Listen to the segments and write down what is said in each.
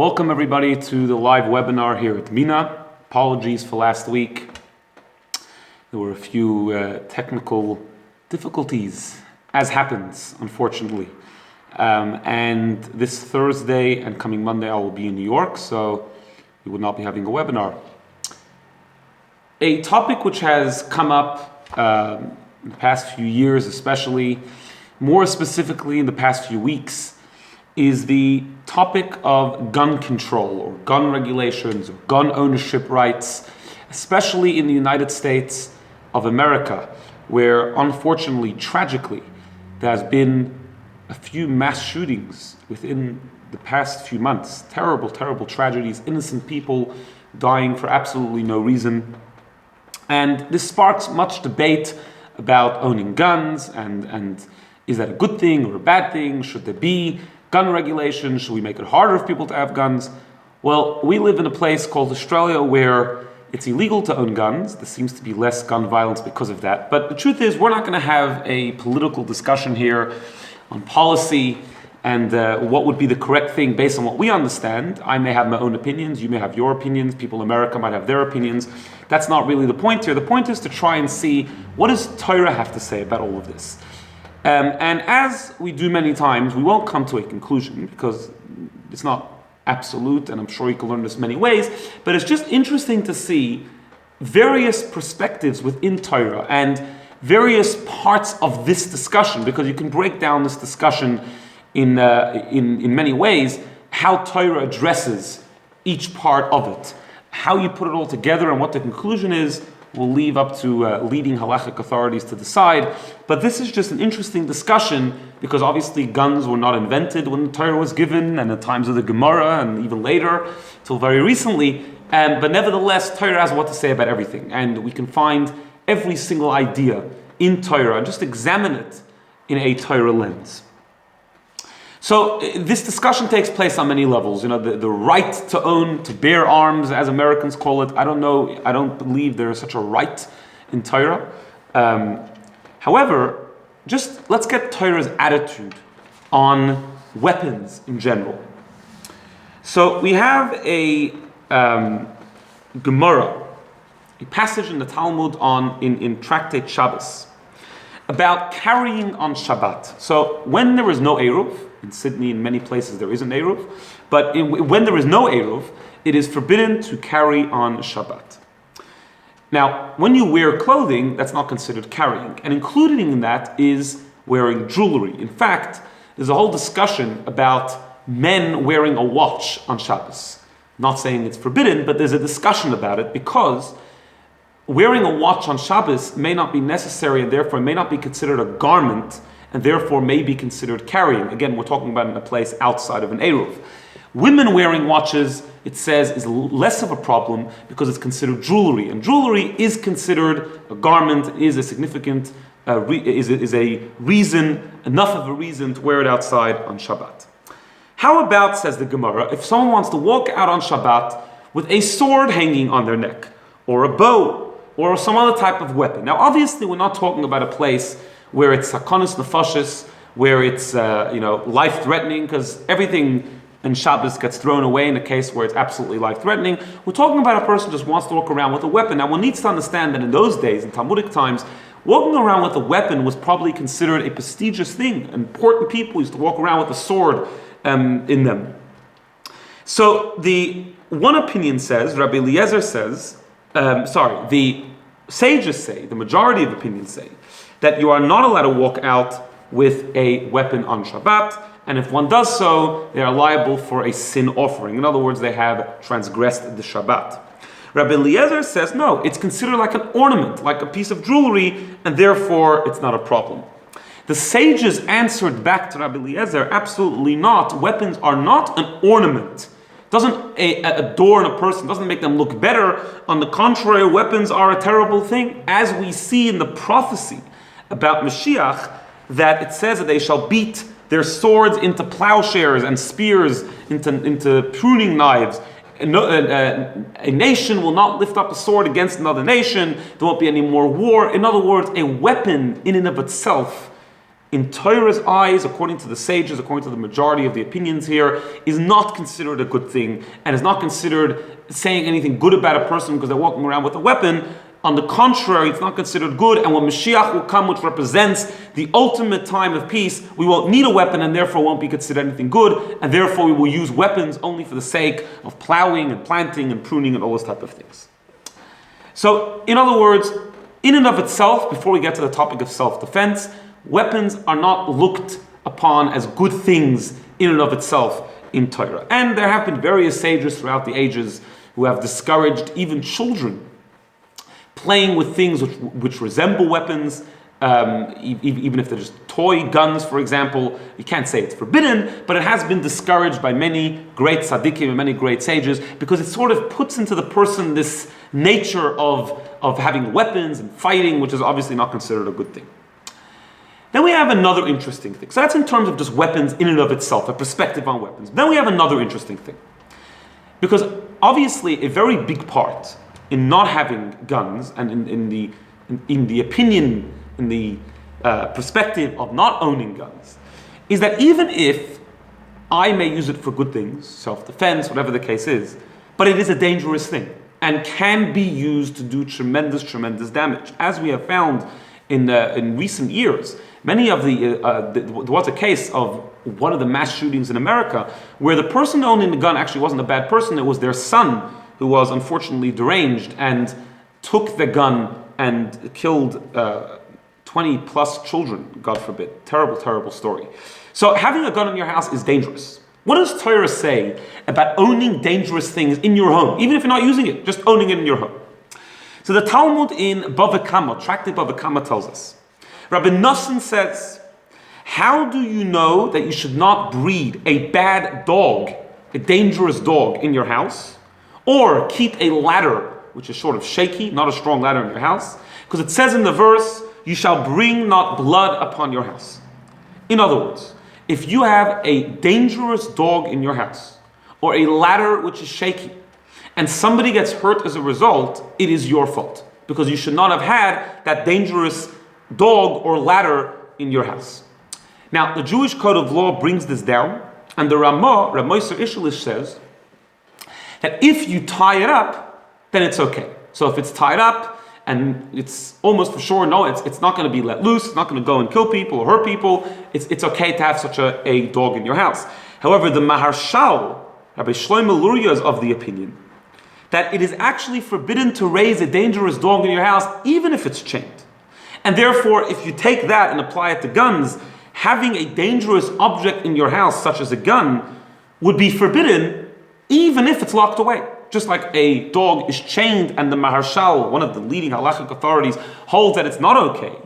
Welcome everybody to the live webinar here at BINA. Apologies for last week. There were a few technical difficulties, as happens, unfortunately. And this Thursday and coming Monday I will be in New York, so we will not be having a webinar. A topic which has come up in the past few years, especially, more specifically in the past few weeks, is the topic of gun control or gun regulations or gun ownership rights, especially in the United States of America, where unfortunately, tragically, there has been a few mass shootings within the past few months. Terrible, terrible tragedies, innocent people dying for absolutely no reason. And this sparks much debate about owning guns and is that a good thing or a bad thing? Should there be gun regulations? Should we make it harder for people to have guns? Well, we live in a place called Australia where it's illegal to own guns. There seems to be less gun violence because of that. But the truth is, we're not going to have a political discussion here on policy and what would be the correct thing based on what we understand. I may have my own opinions, you may have your opinions, people in America might have their opinions. That's not really the point here. The point is to try and see, what does Torah have to say about all of this? And as we do many times, we won't come to a conclusion because it's not absolute, and I'm sure you can learn this many ways, but it's just interesting to see various perspectives within Torah and various parts of this discussion, because you can break down this discussion in many ways, how Torah addresses each part of it. How you put it all together and what the conclusion is, we'll leave up to leading halachic authorities to decide. But this is just an interesting discussion because obviously guns were not invented when the Torah was given, and at times of the Gemara, and even later, till very recently. But nevertheless, Torah has what to say about everything. And we can find every single idea in Torah and just examine it in a Torah lens. So this discussion takes place on many levels. You know, the right to own, to bear arms, as Americans call it. I don't believe there is such a right in Torah. However, just let's get Torah's attitude on weapons in general. So we have a Gemara, a passage in the Talmud in Tractate Shabbos, about carrying on Shabbat. So when there is no Eruv, in Sydney, in many places, there is an Eruv. But when there is no Eruv, it is forbidden to carry on Shabbat. Now, when you wear clothing, that's not considered carrying. And included in that is wearing jewelry. In fact, there's a whole discussion about men wearing a watch on Shabbos. Not saying it's forbidden, but there's a discussion about it because wearing a watch on Shabbos may not be necessary and therefore may not be considered a garment and therefore may be considered carrying. Again, we're talking about in a place outside of an Eruv. Women wearing watches, it says, is less of a problem because it's considered jewelry. And jewelry is considered a garment, is a significant, is a reason, enough of a reason to wear it outside on Shabbat. How about, says the Gemara, if someone wants to walk out on Shabbat with a sword hanging on their neck, or a bow, or some other type of weapon? Now, obviously, we're not talking about a place where it's sakonis nefashis, where it's life-threatening, because everything in Shabbos gets thrown away in a case where it's absolutely life-threatening. We're talking about a person who just wants to walk around with a weapon. Now, one needs to understand that in those days, in Talmudic times, walking around with a weapon was probably considered a prestigious thing. Important people used to walk around with a sword in them. So the one opinion says, Rabbi Eliezer says, the sages say, the majority of opinions say, that you are not allowed to walk out with a weapon on Shabbat, and if one does so, they are liable for a sin offering. In other words, they have transgressed the Shabbat. Rabbi Eliezer says, no, it's considered like an ornament, like a piece of jewelry, and therefore it's not a problem. The sages answered back to Rabbi Eliezer, absolutely not. Weapons are not an ornament. Doesn't adorn a person, doesn't make them look better. On the contrary, weapons are a terrible thing. As we see in the prophecy about Mashiach, that it says that they shall beat their swords into plowshares and spears into pruning knives. A nation will not lift up a sword against another nation. There won't be any more war. In other words, a weapon in and of itself in Torah's eyes, according to the sages, according to the majority of the opinions here, is not considered a good thing, and is not considered saying anything good about a person because they're walking around with a weapon. On the contrary, it's not considered good, and when Mashiach will come, which represents the ultimate time of peace, we won't need a weapon and therefore won't be considered anything good, and therefore we will use weapons only for the sake of plowing and planting and pruning and all those type of things. So, in other words, in and of itself, before we get to the topic of self-defense, weapons are not looked upon as good things in and of itself in Torah. And there have been various sages throughout the ages who have discouraged even children playing with things which resemble weapons, even if they're just toy guns, for example. You can't say it's forbidden, but it has been discouraged by many great tzaddikim and many great sages because it sort of puts into the person this nature of having weapons and fighting, which is obviously not considered a good thing. Then we have another interesting thing. So that's in terms of just weapons in and of itself, a perspective on weapons. Then we have another interesting thing. Because obviously a very big part in not having guns and in the opinion, in the perspective of not owning guns, is that even if I may use it for good things, self-defense, whatever the case is, but it is a dangerous thing and can be used to do tremendous, tremendous damage. As we have found in recent years, many of there was a case of one of the mass shootings in America where the person owning the gun actually wasn't a bad person, it was their son who was unfortunately deranged and took the gun and killed 20 plus children, God forbid. Terrible, terrible story. So having a gun in your house is dangerous. What does Torah say about owning dangerous things in your home, even if you're not using it, just owning it in your home? So the Talmud in Bava Kama, Tractate Bava Kama, tells us, Rabbi Nosson says, how do you know that you should not breed a bad dog, a dangerous dog in your house, or keep a ladder, which is sort of shaky, not a strong ladder in your house? Because it says in the verse, you shall bring not blood upon your house. In other words, if you have a dangerous dog in your house, or a ladder which is shaky, and somebody gets hurt as a result, it is your fault. Because you should not have had that dangerous dog or ladder in your house. Now, the Jewish code of law brings this down, and the Ramah, Rav Moshe Ishalish, says that if you tie it up, then it's okay. So if it's tied up, and it's almost for sure, no, it's not going to be let loose, it's not going to go and kill people or hurt people, it's okay to have such a dog in your house. However, the Maharshal, Rabbi Shlomo Luria, is of the opinion that it is actually forbidden to raise a dangerous dog in your house, even if it's chained. And therefore, if you take that and apply it to guns, having a dangerous object in your house, such as a gun, would be forbidden, even if it's locked away. Just like a dog is chained and the Maharshal, one of the leading halachic authorities, holds that it's not okay,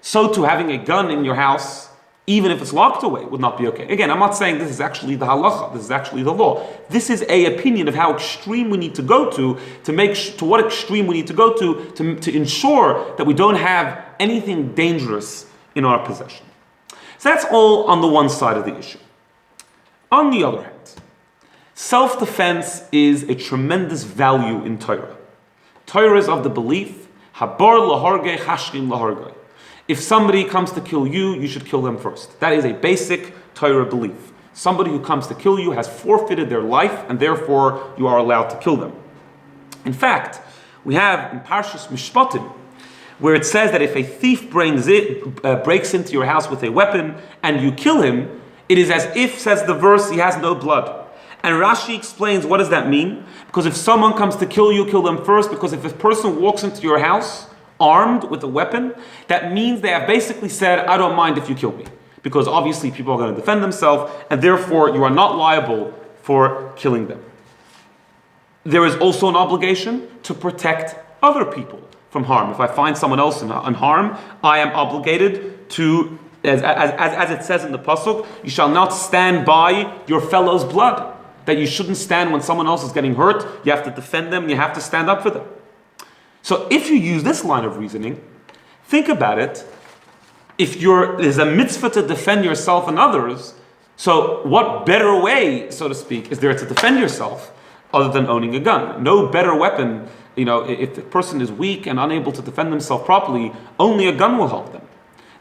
so too having a gun in your house, even if it's locked away, would not be okay. Again, I'm not saying this is actually the halacha, this is actually the law. This is a opinion of how extreme we need to go to what extreme we need to go to ensure that we don't have anything dangerous in our possession. So that's all on the one side of the issue. On the other hand, self-defense is a tremendous value in Torah. Torah is of the belief, Habar lahargei chashkin lahargei. If somebody comes to kill you, you should kill them first. That is a basic Torah belief. Somebody who comes to kill you has forfeited their life, and therefore you are allowed to kill them. In fact, we have in Parshas Mishpatim, where it says that if a thief breaks into your house with a weapon and you kill him, it is as if, says the verse, he has no blood. And Rashi explains, what does that mean? Because if someone comes to kill you, kill them first, because if a person walks into your house armed with a weapon, that means they have basically said, I don't mind if you kill me. Because obviously people are going to defend themselves, and therefore you are not liable for killing them. There is also an obligation to protect other people from harm. If I find someone else in harm, I am obligated to, as it says in the pasuk, you shall not stand by your fellow's blood. That you shouldn't stand when someone else is getting hurt. You have to defend them, you have to stand up for them. So if you use this line of reasoning, think about it. If there's a mitzvah to defend yourself and others, so what better way, so to speak, is there to defend yourself other than owning a gun? No better weapon. If the person is weak and unable to defend themselves properly, only a gun will help them.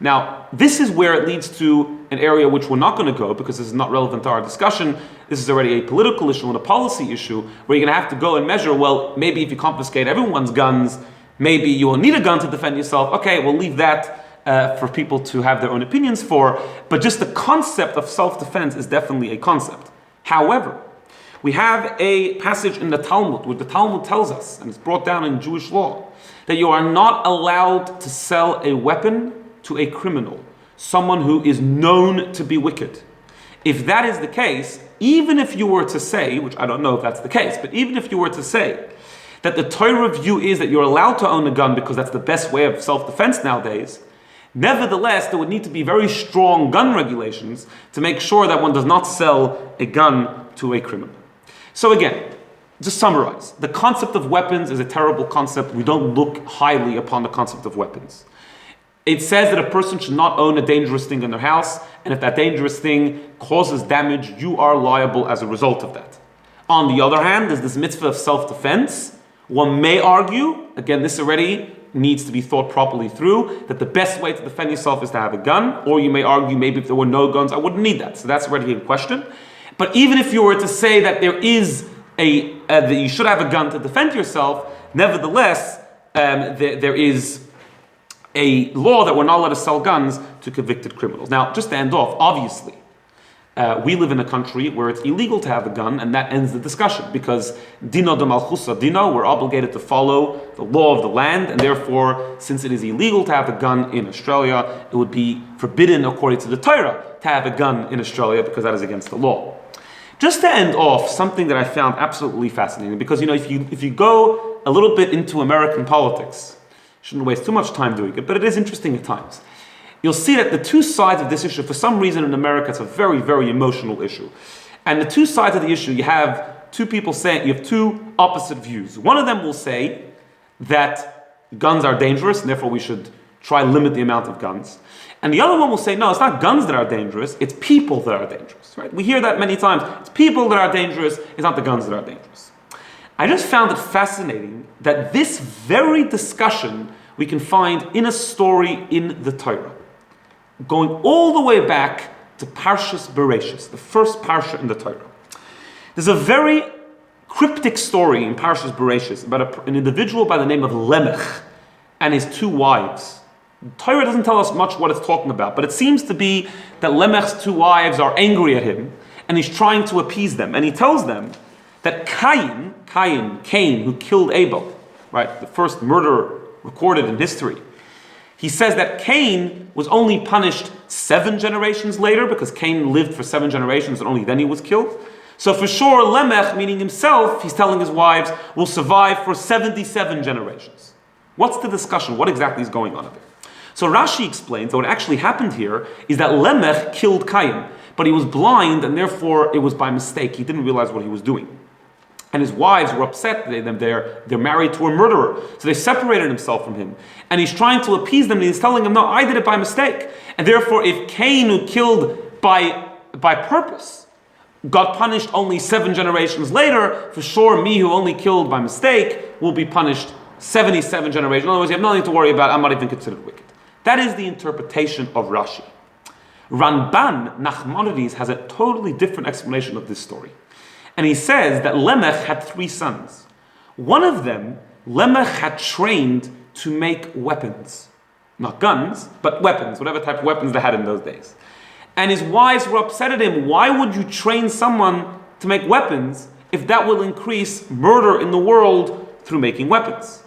Now, this is where it leads to an area which we're not going to go because this is not relevant to our discussion. This is already a political issue and a policy issue where you're going to have to go and measure, well, maybe if you confiscate everyone's guns, maybe you will need a gun to defend yourself. Okay, we'll leave that for people to have their own opinions for. But just the concept of self-defense is definitely a concept. However, we have a passage in the Talmud where the Talmud tells us, and it's brought down in Jewish law, that you are not allowed to sell a weapon to a criminal, someone who is known to be wicked. If that is the case, even if you were to say, which I don't know if that's the case, but even if you were to say that the Torah view is that you're allowed to own a gun because that's the best way of self-defense nowadays, nevertheless, there would need to be very strong gun regulations to make sure that one does not sell a gun to a criminal. So again, to summarize, the concept of weapons is a terrible concept. We don't look highly upon the concept of weapons. It says that a person should not own a dangerous thing in their house, and if that dangerous thing causes damage, you are liable as a result of that. On the other hand, there's this mitzvah of self-defense. One may argue, again, this already needs to be thought properly through, that the best way to defend yourself is to have a gun, or you may argue maybe if there were no guns, I wouldn't need that. So that's already a question. But even if you were to say that there is that you should have a gun to defend yourself, nevertheless, there is a law that we're not allowed to sell guns to convicted criminals. Now, just to end off, obviously, we live in a country where it's illegal to have a gun, and that ends the discussion, because dino de malchusa dino, we're obligated to follow the law of the land, and therefore, since it is illegal to have a gun in Australia, it would be forbidden, according to the Torah, to have a gun in Australia, because that is against the law. Just to end off, something that I found absolutely fascinating, because if you go a little bit into American politics, shouldn't waste too much time doing it, but it is interesting at times. You'll see that the two sides of this issue, for some reason in America, it's a very, very emotional issue. And the two sides of the issue, you have two people saying, you have two opposite views. One of them will say that guns are dangerous, and therefore we should try to limit the amount of guns. And the other one will say, no, it's not guns that are dangerous, it's people that are dangerous, right? We hear that many times. It's people that are dangerous, it's not the guns that are dangerous. I just found it fascinating that this very discussion we can find in a story in the Torah, going all the way back to Parshas Bereshis, the first parsha in the Torah. There's a very cryptic story in Parshas Bereshis about an individual by the name of Lemech and his two wives. The Torah doesn't tell us much what it's talking about, but it seems to be that Lemech's two wives are angry at him, and he's trying to appease them. And he tells them that Cain, who killed Abel, right, the first murder recorded in history, he says that Cain was only punished 7 generations later, because Cain lived for 7 generations and only then he was killed. So for sure, Lemech, meaning himself, he's telling his wives, will survive for 77 generations. What's the discussion? What exactly is going on there? So Rashi explains that what actually happened here is that Lemech killed Cain, but he was blind, and therefore it was by mistake. He didn't realize what he was doing. And his wives were upset. They're married to a murderer. So they separated himself from him. And he's trying to appease them, and he's telling them, no, I did it by mistake. And therefore, if Cain, who killed by purpose, got punished only 7 generations later, for sure, me, who only killed by mistake, will be punished 77 generations. In other words, you have nothing to worry about. I'm not even considered wicked. That is the interpretation of Rashi. Ramban, Nachmanides, has a totally different explanation of this story. And he says that Lemech had 3 sons. One of them, Lemech had trained to make weapons. Not guns, but weapons, whatever type of weapons they had in those days. And his wives were upset at him. Why would you train someone to make weapons if that will increase murder in the world through making weapons?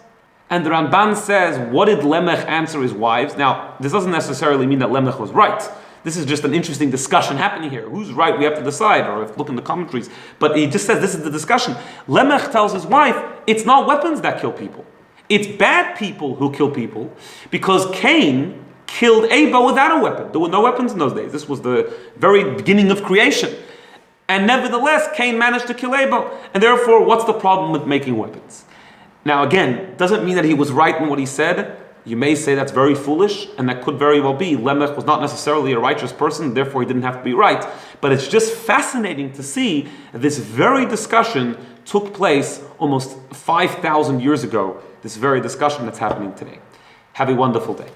And the Ramban says, what did Lemech answer his wives? Now, this doesn't necessarily mean that Lemech was right. This is just an interesting discussion happening here. Who's right? We have to decide, or look in the commentaries. But he just says this is the discussion. Lemech tells his wife, it's not weapons that kill people. It's bad people who kill people, because Cain killed Abel without a weapon. There were no weapons in those days. This was the very beginning of creation. And nevertheless, Cain managed to kill Abel. And therefore, what's the problem with making weapons? Now again, doesn't mean that he was right in what he said. You may say that's very foolish, and that could very well be. Lemech was not necessarily a righteous person, therefore he didn't have to be right. But it's just fascinating to see that this very discussion took place almost 5,000 years ago, this very discussion that's happening today. Have a wonderful day.